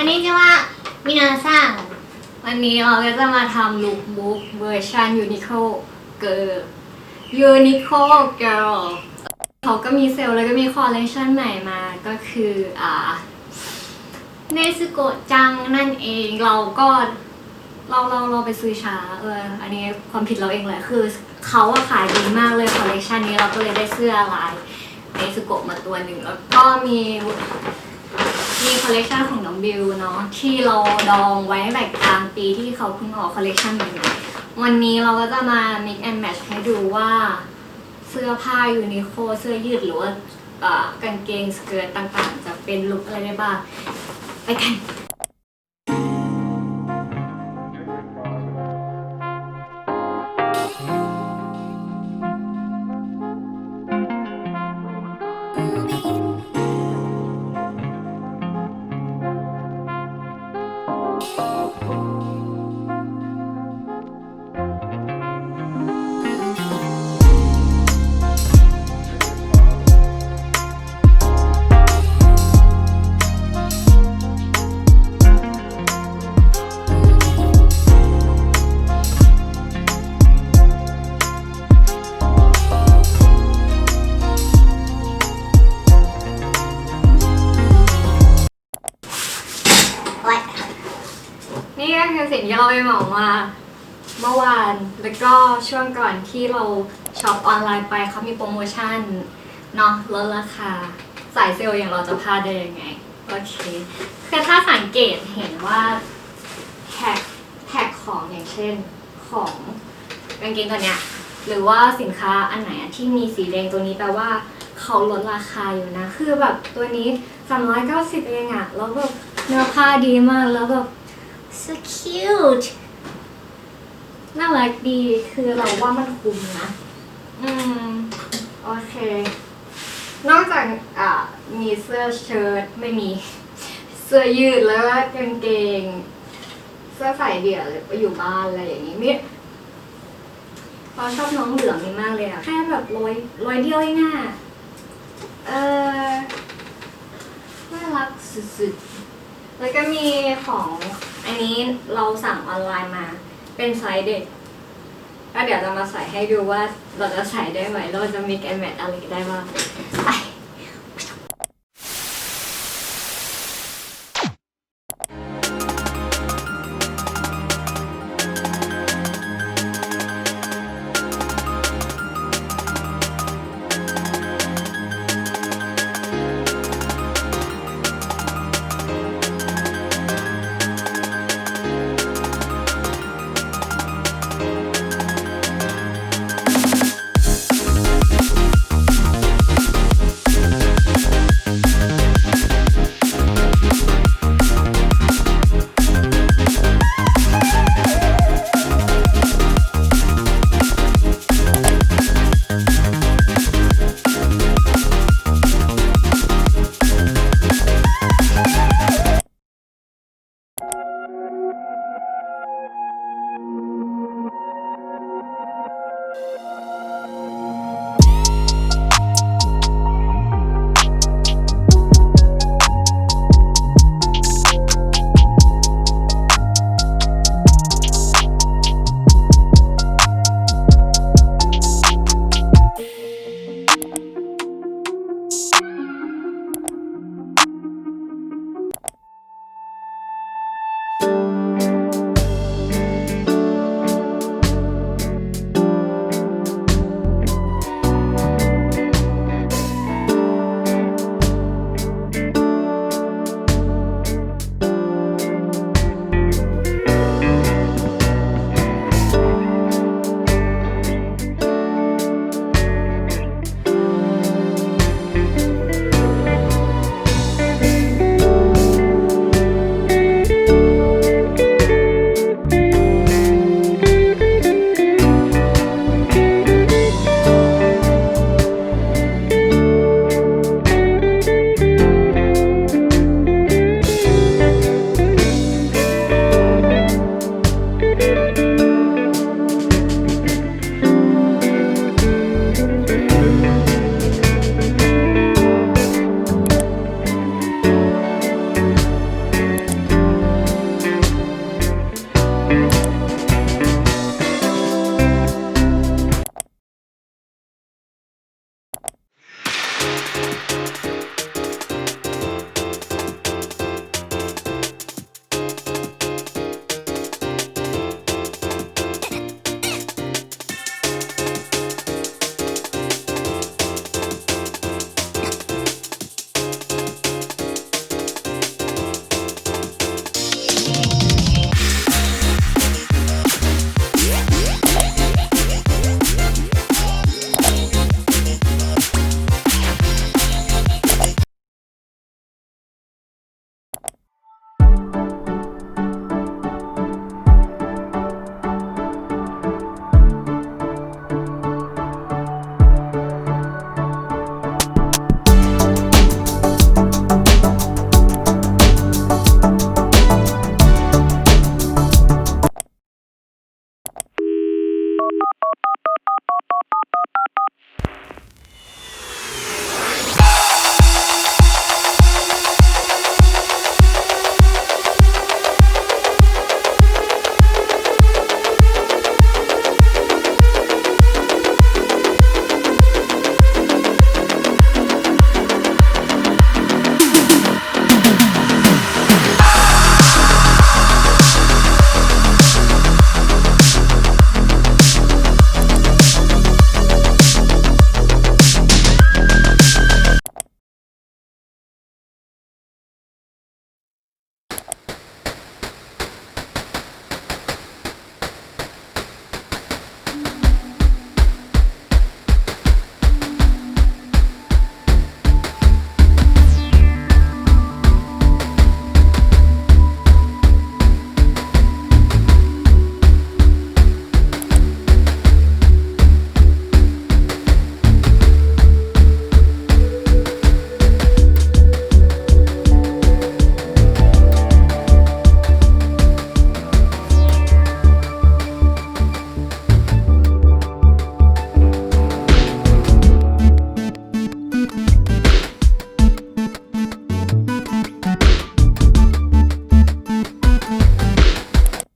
นี้จะว่ามินาซังวันนี้เราก็จะมาทำลุคบุ๊กเวอร์ชัน Youniqlo Girl เขาก็มีเซลล์แล้วก็มีคอลเลคชันใหม่มาก็คือเนซึโกะจังนั่นเองเราไปซื้อช้าอันนี้ความผิดเราเองแหละคือเขาขายดีมากเลยคอลเลคชันนี้เราก็เลยได้เสื้อลายเนซึโกะมาตัวหนึ่งแล้วก็มีคอลเลคชันของน้องบิวเนาะที่เราดองไว้ตั้งแต่กลางปีที่เขาเพิ่งออกคอลเลคชันใหม่วันนี้เราก็จะมา mix and match ให้ดูว่าเสื้อผ้ายูนิโคเสื้อยืดหรือว่ากางเกงสเกิร์ตต่างๆจะเป็นลุคอะไรได้บ้างไปกันนี่ก็คือสิ่งที่เราไปเหมามาเมื่อวานแล้วก็ช่วงก่อนที่เราช็อปออนไลน์ไปเขามีโปรโมชั่นเนาะลดราคาสายเซลล์อย่างเราจะพลาดได้ยังไงโอเคคือถ้าสังเกตเห็นว่าแท็กของอย่างเช่นของกางเกงตัวเนี้ยหรือว่าสินค้าอันไหนที่มีสีแดงตัวนี้แปลว่าเขาลดราคาอยู่นะคือแบบตัวนี้390เองอะแล้วแบบเนื้อผ้าดีมากแล้วแบบ so cute น่ารักดีคือเราว่ามันคุ้มนะโอเคนอกจากมีเสื้อเชิ้ตไม่มีเสื้อยืดแล้วก็กางเกงเสื้อใส่เดี่ยวไปอยู่บ้านอะไรอย่างนี้มิเราชอบน้องเหลืองนี่มากเลยอะแค่แบบร้อยเดียวเองอะน่ารักสุดๆแล้วก็มีของอันนี้เราสั่งออนไลน์มาเป็นไซส์เด็กก็เดี๋ยวจะมาใส่ให้ดูว่าเราจะใส่ได้ไหมเราจะมีแกนแมทอะไรได้บ้างไป